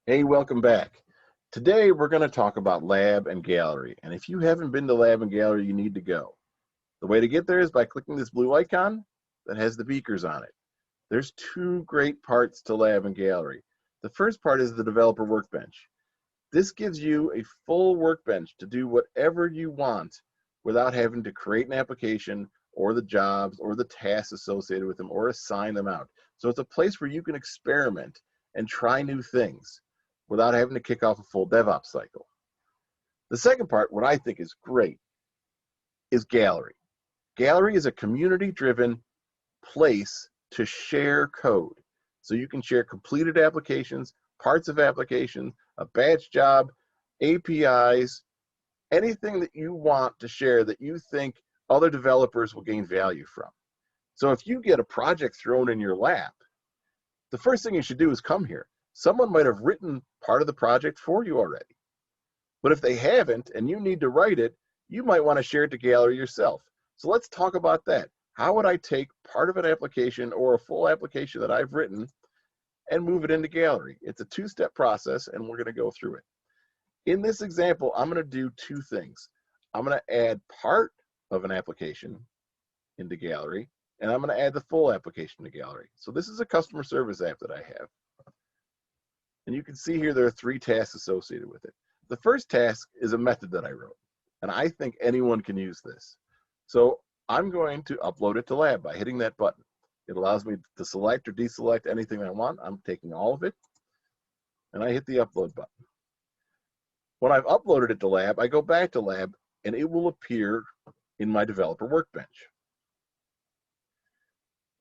Hey, welcome back. Today we're going to talk about Lab and Gallery. And if you haven't been to Lab and Gallery, you need to go. The way to get there is by clicking this blue icon that has the beakers on it. There's two great parts to Lab and Gallery. The first part is the developer workbench. This gives you a full workbench to do whatever you want without having to create an application or the jobs or the tasks associated with them or assign them out. So it's a place where you can experiment and try new things without having to kick off a full DevOps cycle. The second part, what I think is great, is Gallery. Gallery is a community-driven place to share code. So you can share completed applications, parts of applications, a batch job, APIs, anything that you want to share that you think other developers will gain value from. So if you get a project thrown in your lap, the first thing you should do is come here. Someone might have written part of the project for you already. But if they haven't and you need to write it, you might want to share it to Gallery yourself. So let's talk about that. How would I take part of an application or a full application that I've written and move it into Gallery? It's a two-step process, and we're going to go through it. In this example, I'm going to do two things. I'm going to add part of an application into Gallery, and I'm going to add the full application to Gallery. So this is a customer service app that I have. And you can see here there are three tasks associated with it. The first task is a method that I wrote, and I think anyone can use this. So I'm going to upload it to Lab by hitting that button. It allows me to select or deselect anything I want. I'm taking all of it, and I hit the upload button. When I've uploaded it to Lab, I go back to Lab, and it will appear in my developer workbench.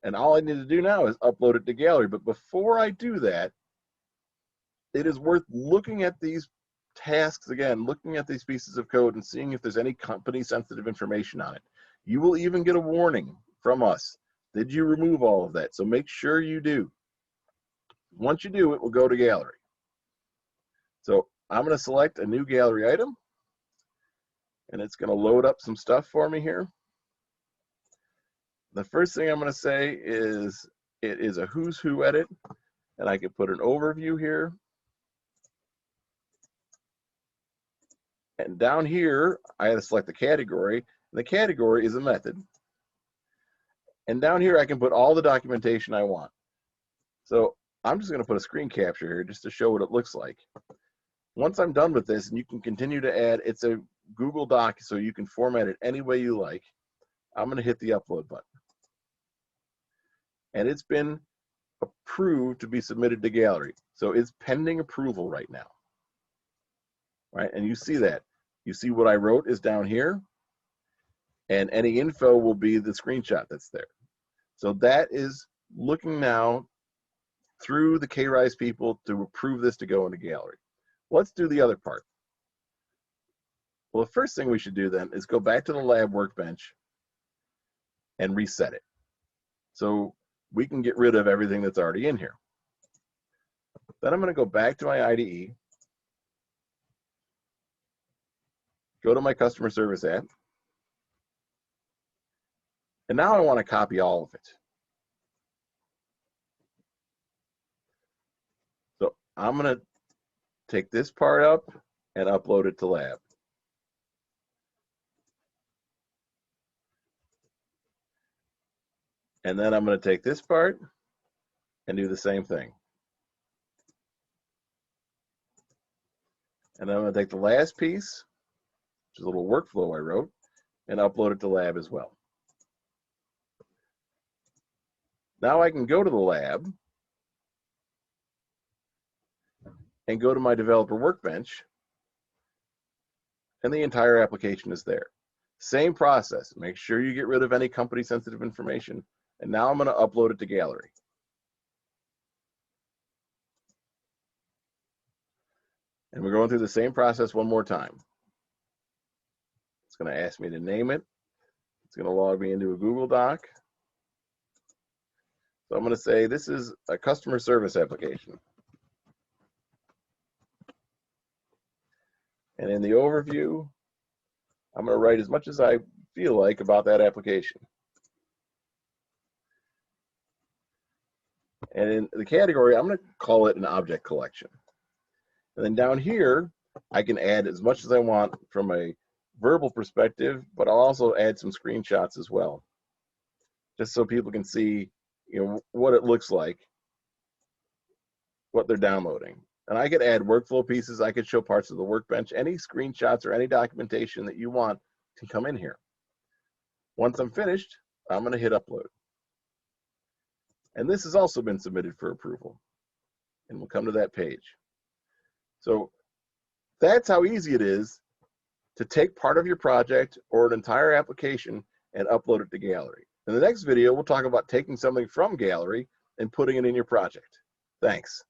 And all I need to do now is upload it to Gallery. But before I do that, it is worth looking at these tasks again, looking at these pieces of code and seeing if there's any company-sensitive information on it. You will even get a warning from us. Did you remove all of that? So make sure you do. Once you do, it will go to Gallery. So I'm going to select a new Gallery item, and it's going to load up some stuff for me here. The first thing I'm going to say is it is a who's who edit, and I can put an overview here. And down here, I had to select the category. And the category is a method. And down here, I can put all the documentation I want. So I'm just going to put a screen capture here just to show what it looks like. Once I'm done with this, and you can continue to add, it's a Google Doc, so you can format it any way you like. I'm going to hit the upload button. And it's been approved to be submitted to Gallery. So it's pending approval right now. Right, and you see that. You see what I wrote is down here, and any info will be the screenshot that's there. So that is looking now through the KRISE people to approve this to go into Gallery. Let's do the other part. Well, the first thing we should do then is go back to the Lab workbench and reset it. So we can get rid of everything that's already in here. Then I'm going to go back to my IDE, go to my customer service app, and now I want to copy all of it. So I'm going to take this part up and upload it to Lab. And then I'm going to take this part and do the same thing. And then I'm going to take the last piece, which is a little workflow I wrote, and upload it to Lab as well. Now I can go to the Lab and go to my developer workbench, and the entire application is there. Same process. Make sure you get rid of any company-sensitive information. And now I'm going to upload it to Gallery. And we're going through the same process one more time. It's going to ask me to name it. It's going to log me into a Google Doc. So I'm going to say this is a customer service application. And in the overview, I'm going to write as much as I feel like about that application. And in the category, I'm going to call it an object collection. And then down here, I can add as much as I want from a verbal perspective, but I'll also add some screenshots as well, just so people can see, what it looks like, what they're downloading. And I could add workflow pieces. I could show parts of the workbench. Any screenshots or any documentation that you want can come in here. Once I'm finished, I'm going to hit upload. And this has also been submitted for approval. And we'll come to that page. So that's how easy it is to take part of your project or an entire application and upload it to Gallery. In the next video, we'll talk about taking something from Gallery and putting it in your project. Thanks.